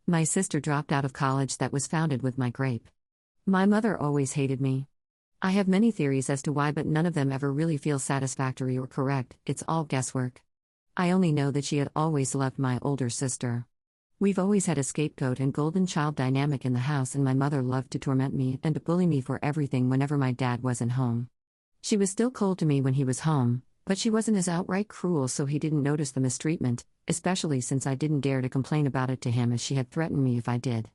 My sister dropped out of college that was founded with my grape. My mother always hated me. I have many theories as to why, but none of them ever really feel satisfactory or correct, it's all guesswork. I only know that she had always loved my older sister. We've always had a scapegoat and golden child dynamic in the house, and my mother loved to torment me and to bully me for everything whenever my dad wasn't home. She was still cold to me when he was home, but she wasn't as outright cruel, so he didn't notice the mistreatment, especially since I didn't dare to complain about it to him, as she had threatened me if I did.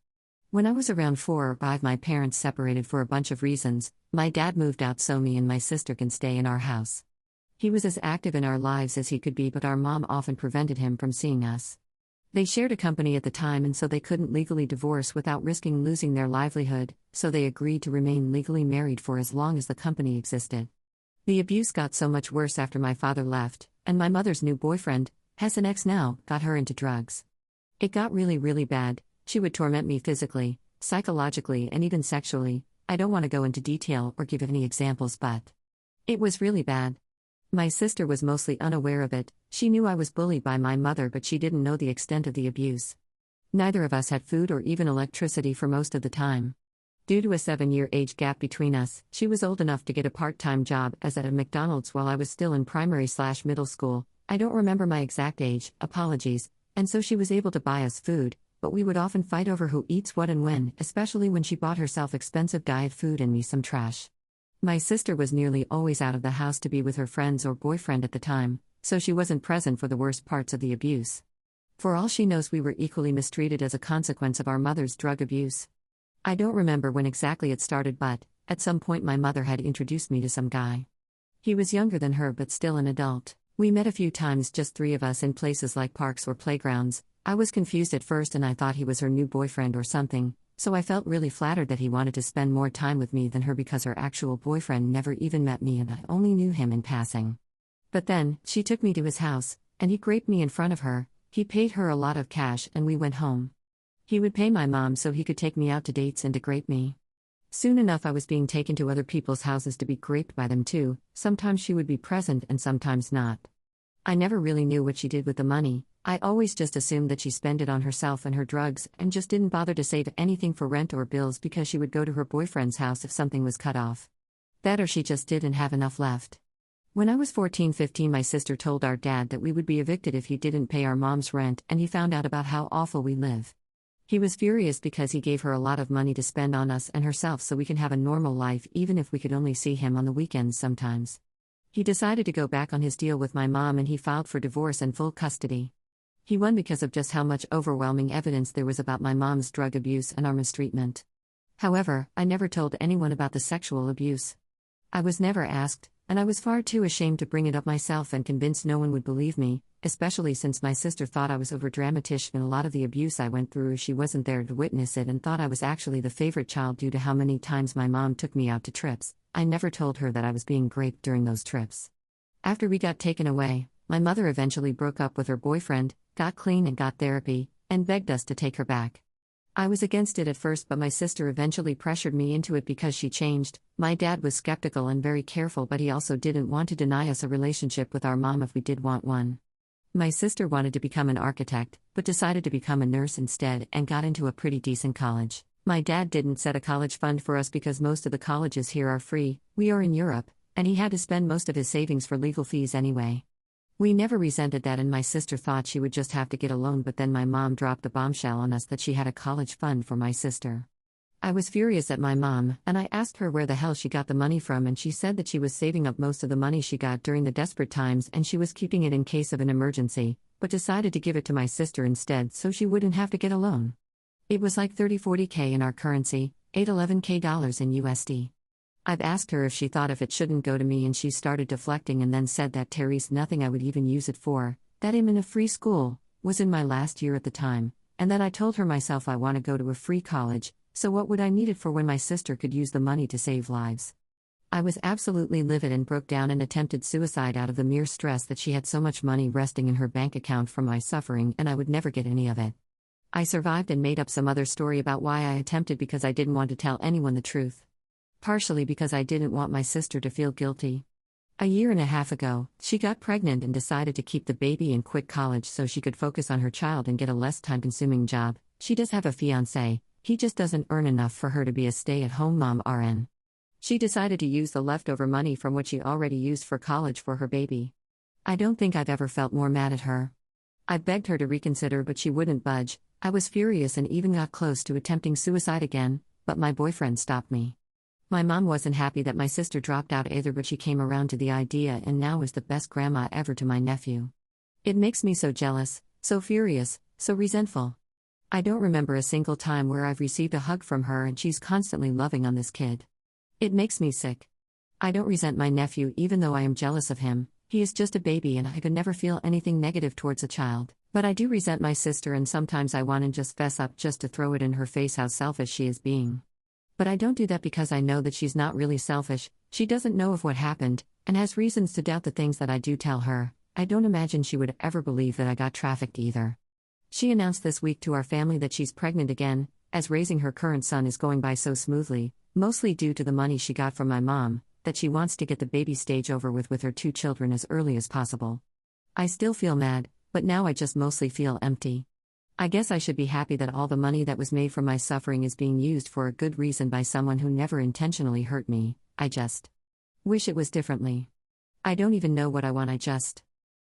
When I was around 4 or 5, my parents separated for a bunch of reasons. My dad moved out so me and my sister can stay in our house. He was as active in our lives as he could be, but our mom often prevented him from seeing us. They shared a company at the time, and so they couldn't legally divorce without risking losing their livelihood, so they agreed to remain legally married for as long as the company existed. The abuse got so much worse after my father left, and my mother's new boyfriend, has an ex now, got her into drugs. It got really, really bad. She would torment me physically, psychologically, and even sexually. I don't want to go into detail or give any examples, but it was really bad. My sister was mostly unaware of it. She knew I was bullied by my mother, but she didn't know the extent of the abuse. Neither of us had food or even electricity for most of the time. Due to a 7-year age gap between us, she was old enough to get a part-time job as at a McDonald's while I was still in primary/middle school. I don't remember my exact age, apologies, and so she was able to buy us food, but we would often fight over who eats what and when, especially when she bought herself expensive diet food and me some trash. My sister was nearly always out of the house to be with her friends or boyfriend at the time, so she wasn't present for the worst parts of the abuse. For all she knows, we were equally mistreated as a consequence of our mother's drug abuse. I don't remember when exactly it started, but at some point my mother had introduced me to some guy. He was younger than her but still an adult. We met a few times, just 3 of us, in places like parks or playgrounds. I was confused at first and I thought he was her new boyfriend or something, so I felt really flattered that he wanted to spend more time with me than her, because her actual boyfriend never even met me and I only knew him in passing. But then, she took me to his house, and he graped me in front of her. He paid her a lot of cash and we went home. He would pay my mom so he could take me out to dates and to grape me. Soon enough I was being taken to other people's houses to be graped by them too. Sometimes she would be present and sometimes not. I never really knew what she did with the money. I always just assumed that she spent it on herself and her drugs, and just didn't bother to save anything for rent or bills because she would go to her boyfriend's house if something was cut off. That, or she just didn't have enough left. When I was 14-15, my sister told our dad that we would be evicted if he didn't pay our mom's rent, and he found out about how awful we live. He was furious because he gave her a lot of money to spend on us and herself so we can have a normal life, even if we could only see him on the weekends sometimes. He decided to go back on his deal with my mom and he filed for divorce and full custody. He won because of just how much overwhelming evidence there was about my mom's drug abuse and our mistreatment. However, I never told anyone about the sexual abuse. I was never asked, and I was far too ashamed to bring it up myself and convinced no one would believe me, especially since my sister thought I was overdramatish in a lot of the abuse I went through. She wasn't there to witness it and thought I was actually the favorite child due to how many times my mom took me out to trips. I never told her that I was being graped during those trips. After we got taken away, my mother eventually broke up with her boyfriend, got clean and got therapy, and begged us to take her back. I was against it at first, but my sister eventually pressured me into it because she changed. My dad was skeptical and very careful, but he also didn't want to deny us a relationship with our mom if we did want one. My sister wanted to become an architect, but decided to become a nurse instead and got into a pretty decent college. My dad didn't set a college fund for us because most of the colleges here are free. We are in Europe, and he had to spend most of his savings for legal fees anyway. We never resented that, and my sister thought she would just have to get a loan, but then my mom dropped the bombshell on us that she had a college fund for my sister. I was furious at my mom, and I asked her where the hell she got the money from, and she said that she was saving up most of the money she got during the desperate times and she was keeping it in case of an emergency, but decided to give it to my sister instead so she wouldn't have to get a loan. It was like 30-40K in our currency, $8-11K in USD. I've asked her if she thought if it shouldn't go to me, and she started deflecting and then said that Terry's nothing I would even use it for, that I'm in a free school, was in my last year at the time, and that I told her myself I want to go to a free college, so what would I need it for when my sister could use the money to save lives? I was absolutely livid and broke down and attempted suicide out of the mere stress that she had so much money resting in her bank account from my suffering and I would never get any of it. I survived and made up some other story about why I attempted because I didn't want to tell anyone the truth. Partially because I didn't want my sister to feel guilty. A year and a half ago, she got pregnant and decided to keep the baby and quit college so she could focus on her child and get a less time-consuming job. She does have a fiancé, he just doesn't earn enough for her to be a stay-at-home mom RN. She decided to use the leftover money from what she already used for college for her baby. I don't think I've ever felt more mad at her. I begged her to reconsider, but she wouldn't budge. I was furious and even got close to attempting suicide again, but my boyfriend stopped me. My mom wasn't happy that my sister dropped out either, but she came around to the idea and now is the best grandma ever to my nephew. It makes me so jealous, so furious, so resentful. I don't remember a single time where I've received a hug from her and she's constantly loving on this kid. It makes me sick. I don't resent my nephew even though I am jealous of him. He is just a baby and I could never feel anything negative towards a child. But I do resent my sister and sometimes I want to just fess up just to throw it in her face how selfish she is being. But I don't do that because I know that she's not really selfish, she doesn't know of what happened, and has reasons to doubt the things that I do tell her. I don't imagine she would ever believe that I got trafficked either. She announced this week to our family that she's pregnant again, as raising her current son is going by so smoothly, mostly due to the money she got from my mom, that she wants to get the baby stage over with her 2 children as early as possible. I still feel mad, but now I just mostly feel empty. I guess I should be happy that all the money that was made from my suffering is being used for a good reason by someone who never intentionally hurt me. I just wish it was differently. I don't even know what I want, I just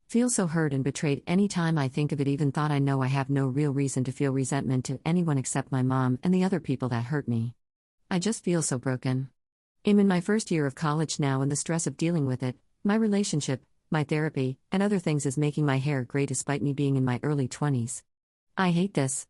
feel so hurt and betrayed any time I think of it. Even thought I know I have no real reason to feel resentment to anyone except my mom and the other people that hurt me. I just feel so broken. I'm in my first year of college now and the stress of dealing with it, my relationship, my therapy, and other things is making my hair gray despite me being in my early 20s. I hate this.